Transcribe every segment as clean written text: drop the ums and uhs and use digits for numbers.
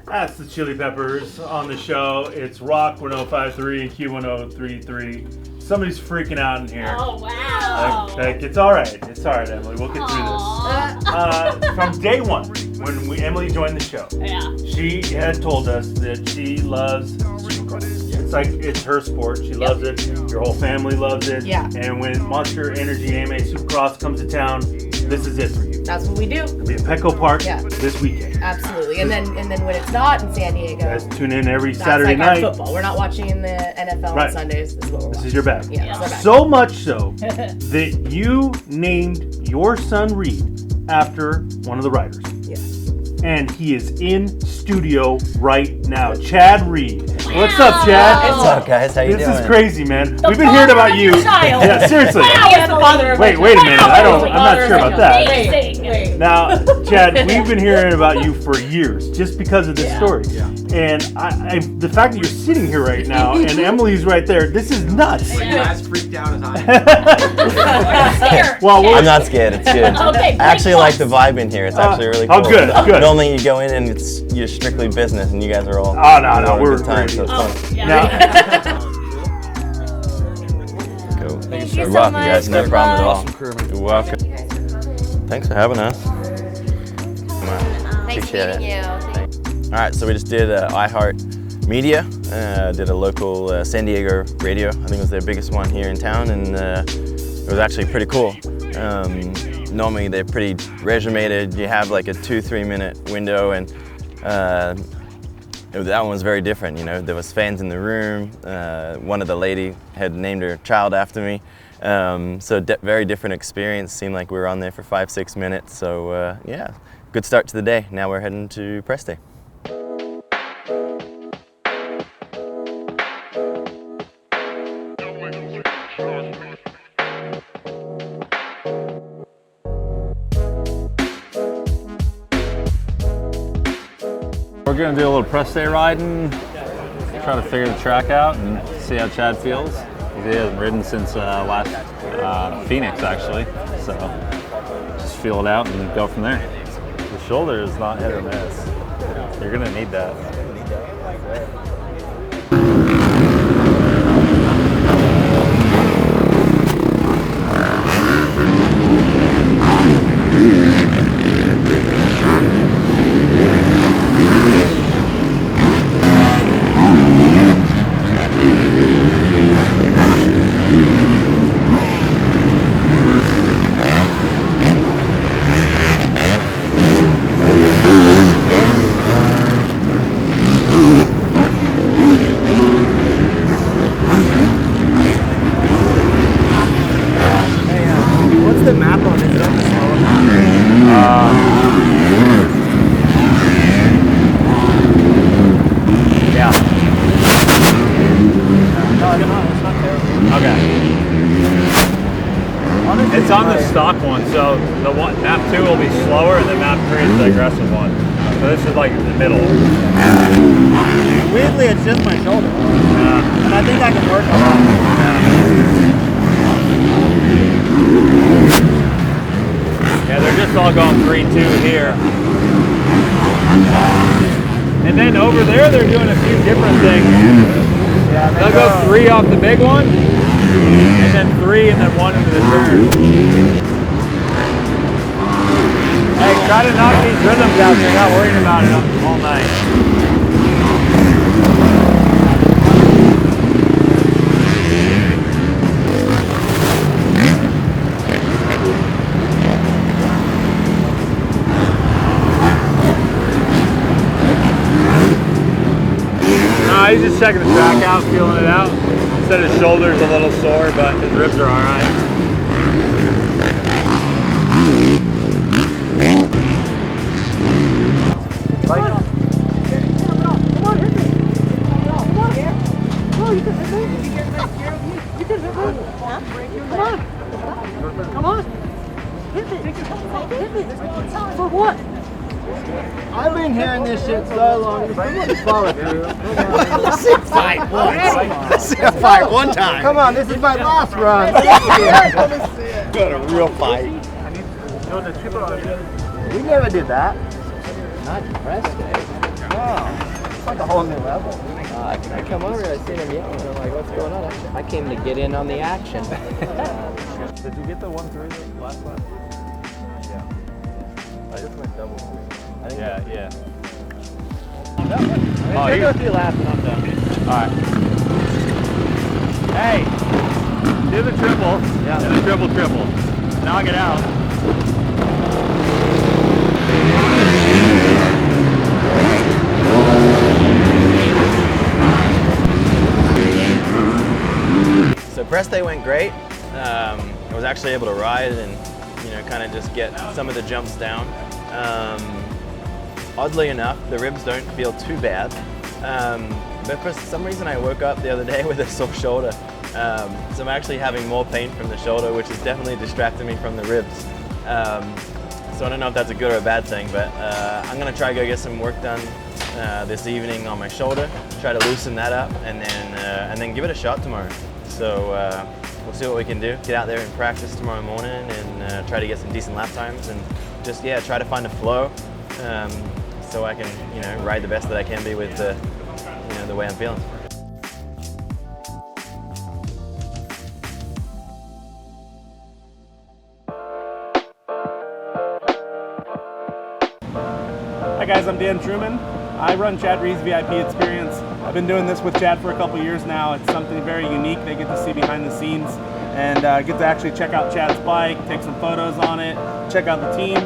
That's the Chili Peppers on the show. It's Rock 1053 and Q1033. Somebody's freaking out in here. Oh, wow. It's all right. It's all right, Emily. We'll get through this. From day one, when Emily joined the show, she had told us that she loves Supercross. It's her sport. She loves it. Your whole family loves it. Yeah. And when Monster Energy AMA Supercross comes to town, this is it for you. That's what we do. It'll be at Petco Park this weekend. Absolutely. And then when it's not in San Diego, guys tune in every Saturday night. Our football. We're not watching the NFL on Sundays. This is what we're watching. This is your bag. Yeah. So much so that you named your son Reed after one of the riders. Yes. And he is in studio right now. Chad Reed. What's up, Chad? What's up, guys? How you doing? This is crazy, man. We've been hearing about you. Yeah, seriously. Wait a minute. I'm not sure about that. Wait. Now, Chad, we've been hearing about you for years just because of this story. Yeah. And the fact that you're sitting here right now and Emily's right there, this is nuts. Are you as freaked out as I am? Well, I'm not scared. It's good. Okay, I actually like the vibe in here. It's actually really cool. Oh, good. Normally you go in and it's you're strictly business, and you guys are all we're good time, so it's fun. Yeah. Cool. Thank You're you so welcome, much. guys. No Good problem luck. at all. You're welcome. Thanks for having us. Come on. Nice Appreciate meeting it. you. All right, so we just did iHeart Media, did a local San Diego radio. I think it was their biggest one here in town, and it was actually pretty cool. Normally they're pretty regimented. You have like a 2-3 minute window, and that one was very different. You know, there was fans in the room. One of the lady had named her child after me. So very different experience. Seemed like we were on there for 5-6 minutes. So yeah, good start to the day. Now we're heading to press day. We're going to do a little press day riding, try to figure the track out and see how Chad feels. He hasn't ridden since last Phoenix, actually, so just feel it out and go from there. The shoulder is not hit or miss. You're going to need that. It's on the stock one, so the map 2 will be slower, and then map 3 is the aggressive one. So this is like the middle. Weirdly, it's just my shoulder, and I think I can work on Yeah, they're just all going 3-2 here. And then over there, they're doing a few different things. Yeah, they'll go 3 off the big one, and then 3 and then 1 into the turn. Hey, try to knock these rhythms out so you're not worrying about it all night. He's just checking the track out, feeling it out. Said his shoulder's a little sore, but his ribs are all right. Come on. Hit me. For what? I've been hearing this shit so long. Let's follow through. Let's see a fight once. Let's see a fight one time. Come on, this is my last run. Let me see it. Got a real fight. We never did that. Not press day. Wow, it's like a whole new level. I come over, I see him yelling, I'm like, what's going on? I came to get in on the action. Did you get the 1-3 the last lap? Yeah. I just went double. Yeah. Oh, you go 3 laps and I'm done. Alright. Hey! Do the triple. Yeah. And the triple. Knock it out. So press day went great. I was actually able to ride and kind of just get some of the jumps down. Oddly enough, the ribs don't feel too bad. But for some reason I woke up the other day with a sore shoulder. So I'm actually having more pain from the shoulder, which is definitely distracting me from the ribs. So I don't know if that's a good or a bad thing, but I'm gonna try to go get some work done this evening on my shoulder, try to loosen that up, and then give it a shot tomorrow. So we'll see what we can do. Get out there and practice tomorrow morning and try to get some decent lap times and just try to find a flow so I can ride the best that I can be with the way I'm feeling. Hi guys, I'm Dan Truman. I run Chad Reed's VIP Experience. I've been doing this with Chad for a couple years now. It's something very unique. They get to see behind the scenes and get to actually check out Chad's bike, take some photos on it, check out the team.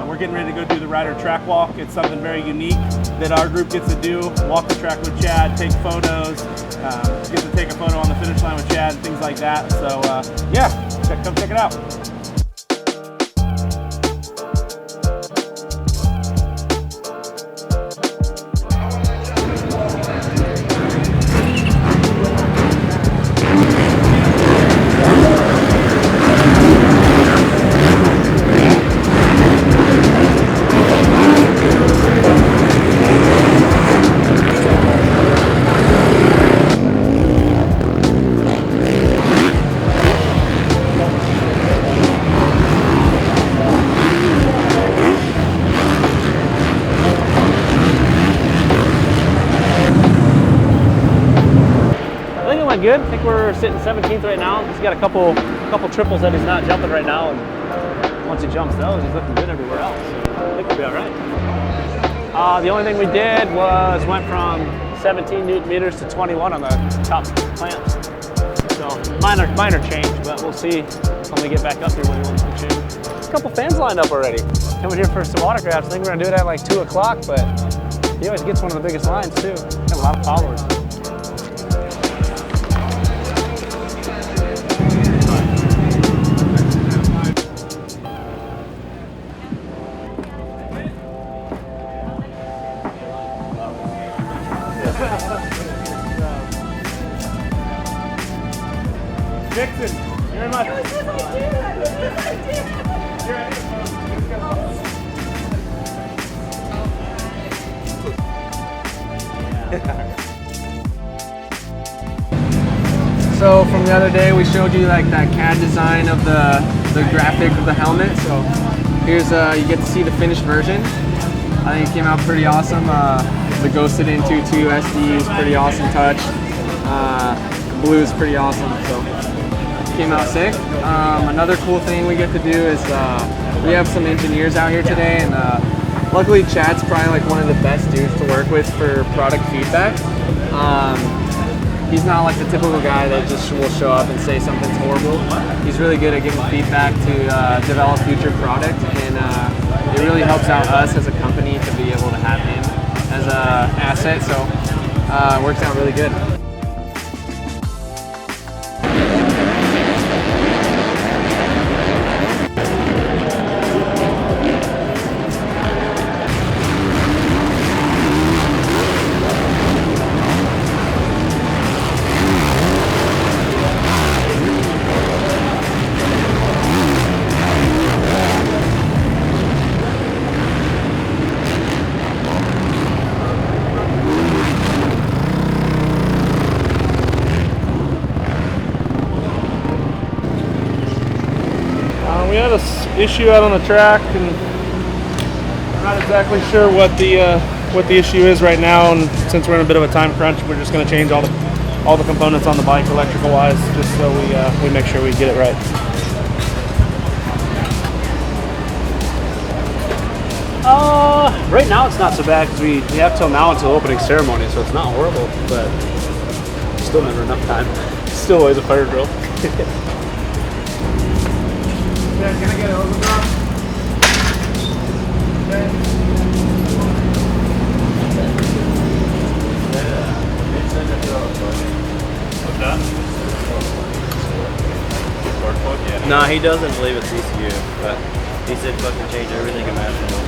We're getting ready to go do the Rider Track Walk. It's something very unique that our group gets to do. Walk the track with Chad, take photos, get to take a photo on the finish line with Chad, and things like that. So come check it out. Good. I think we're sitting 17th right now. He's got a couple triples that he's not jumping right now, and once he jumps those, he's looking good everywhere else. So I think we'll be all right. The only thing we did was went from 17 Newton meters to 21 on the top clamps. So minor change, but we'll see when we get back up here what he wants to change. There's a couple fans lined up already. Coming here for some autographs. I think we're gonna do it at like 2 o'clock, but he always gets one of the biggest lines too. Got a lot of followers. Dixon, you're in my... So from the other day, we showed you like that CAD design of the graphic of the helmet. So here's you get to see the finished version. I think it came out pretty awesome. The ghosted in 2.2 SD is pretty awesome touch. Blue is pretty awesome. So came out sick. Another cool thing we get to do is we have some engineers out here today, and luckily Chad's probably like one of the best dudes to work with for product feedback. He's not like the typical guy that just will show up and say something's horrible. He's really good at giving feedback to develop future product, and it really helps out us as a company to be able to have him as an asset. So it works out really good. We had an issue out on the track, and I'm not exactly sure what the what the issue is right now, and since we're in a bit of a time crunch, we're just going to change all the components on the bike electrical wise, just so we make sure we get it right. Right now it's not so bad because we have till now until opening ceremony, so it's not horrible, but still never enough time. Still always a fire drill. Yeah, can I get an overdrive? Nah, he doesn't believe it's ECU, but he said fucking change everything imaginable.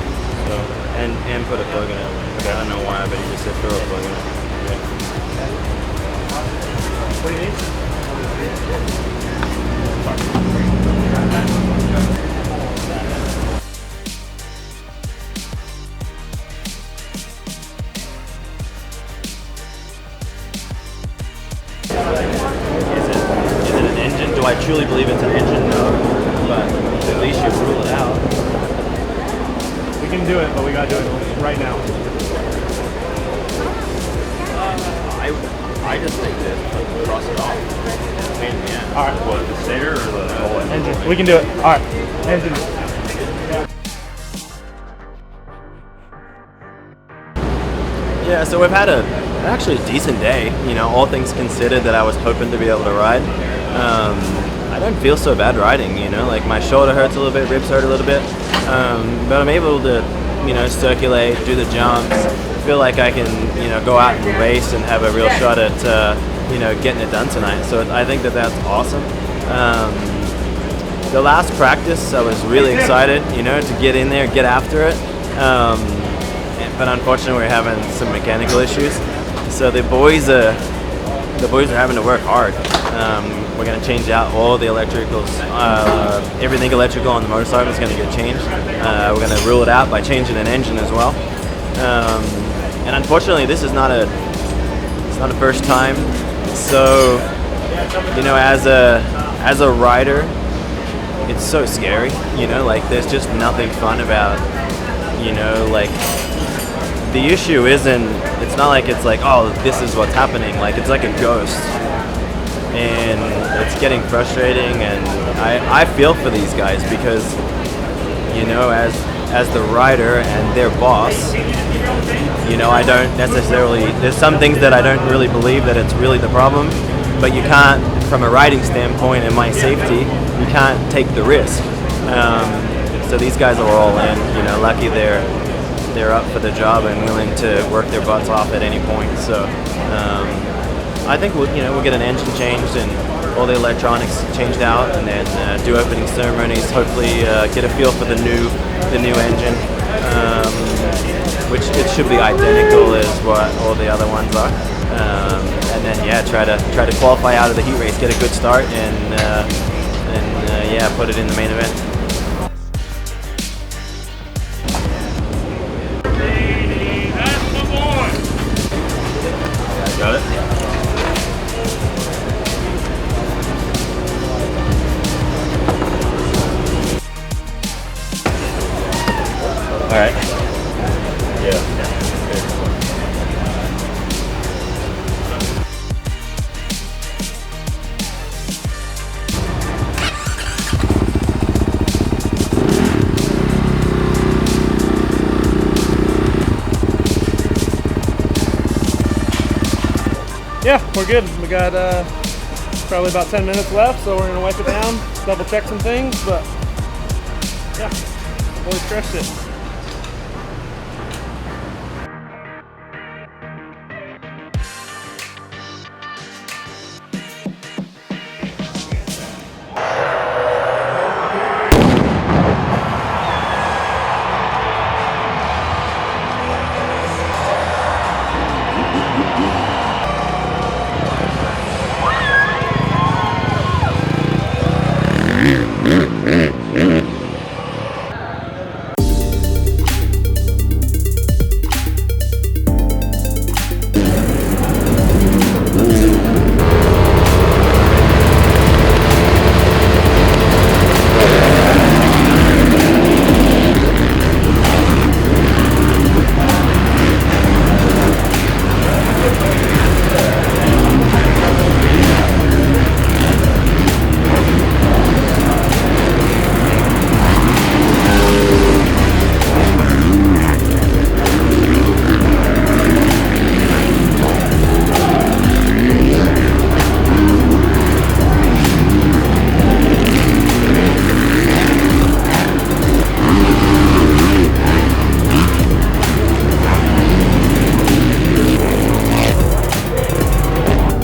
So, and put a plug in it. Okay. I don't know why, but he just said throw a plug in it. Yeah. What do you need? Is it an engine? Do I truly believe it's an engine? No. But at least you rule it out. We can do it, but we gotta do it right now. I just think that cross it off. Yeah. All right. What, the stator or the whole engine? We can do it. All right. Engine. Yeah, so we've had actually a decent day, you know, all things considered that I was hoping to be able to ride. I don't feel so bad riding, you know, like my shoulder hurts a little bit, ribs hurt a little bit, but I'm able to, you know, circulate, do the jumps, feel like I can, you know, go out and race and have a real shot at, you know, getting it done tonight. So I think that that's awesome. The last practice, I was really excited, you know, to get in there, get after it. But unfortunately, we're having some mechanical issues. So the boys are having to work hard. We're going to change out all the electricals. Everything electrical on the motorcycle is going to get changed. We're going to rule it out by changing an engine as well. And unfortunately, this is not a first time. So, you know, as a rider, it's so scary. You know, like there's just nothing fun about, you know, like the issue isn't. It's not like it's like, oh, this is what's happening. Like it's like a ghost, and it's getting frustrating. And I feel for these guys because, you know, as the rider and their boss, you know, I don't necessarily, there's some things that I don't really believe that it's really the problem, but you can't, from a riding standpoint and my safety, you can't take the risk. So these guys are all in, you know, lucky they're up for the job and willing to work their butts off at any point. So I think we'll get an engine changed and all the electronics changed out, and then do opening ceremonies. Hopefully, get a feel for the new engine, which it should be identical as what all the other ones are. And then try to qualify out of the heat race, get a good start, and put it in the main event. Got it? All right. Yeah. Yeah, we're good. We got probably about 10 minutes left, so we're gonna wipe it down, double check some things, but yeah, the boys crushed it.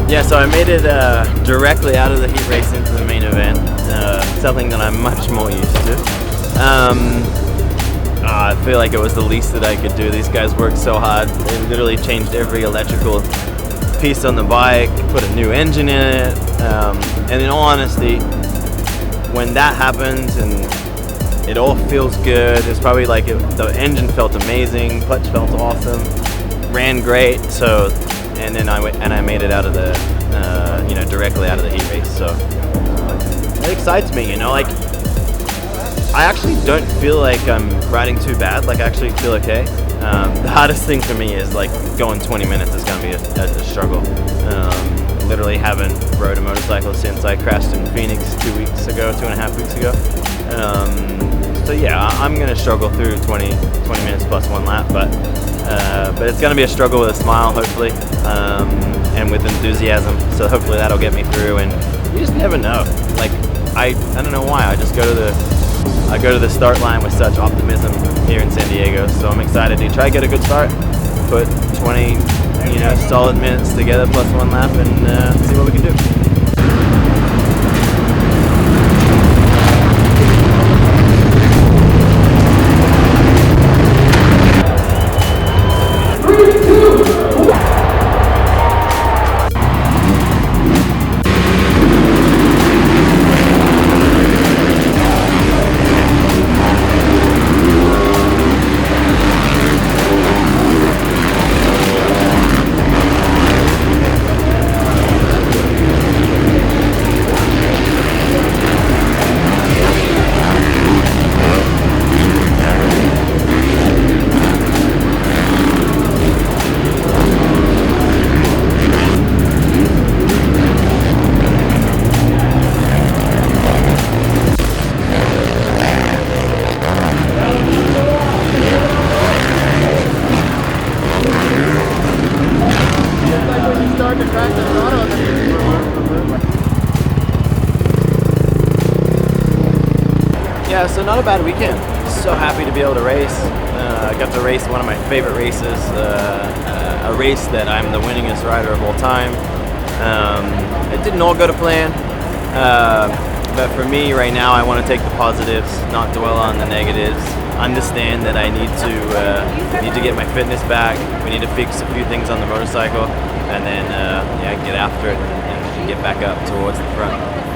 Yeah, so I made it directly out of the heat race into the main event, something that I'm much more used to. I feel like it was the least that I could do. These guys worked so hard. They literally changed every electrical piece on the bike, put a new engine in it, and in all honesty, when that happens and it all feels good, it's probably like the engine felt amazing, clutch felt awesome, ran great. So, and then I made it out of the, directly out of the heat race. So it excites me, like I actually don't feel like I'm riding too bad. Like I actually feel okay. The hardest thing for me is like going 20 minutes is gonna be a struggle. Literally haven't rode a motorcycle since I crashed in Phoenix 2.5 weeks ago. So yeah, I'm gonna struggle through 20 minutes plus one lap, but it's gonna be a struggle with a smile, hopefully, and with enthusiasm. So hopefully that'll get me through. And you just never know. Like I don't know why. I just go to the start line with such optimism here in San Diego. So I'm excited to try to get a good start, put 20 solid minutes together plus one lap, and see what we can do. Yeah, so not a bad weekend. So happy to be able to race. I got to race one of my favorite races, a race that I'm the winningest rider of all time. It didn't all go to plan, but for me right now, I want to take the positives, not dwell on the negatives. Understand that I need to get my fitness back. We need to fix a few things on the motorcycle, and then get after it and get back up towards the front.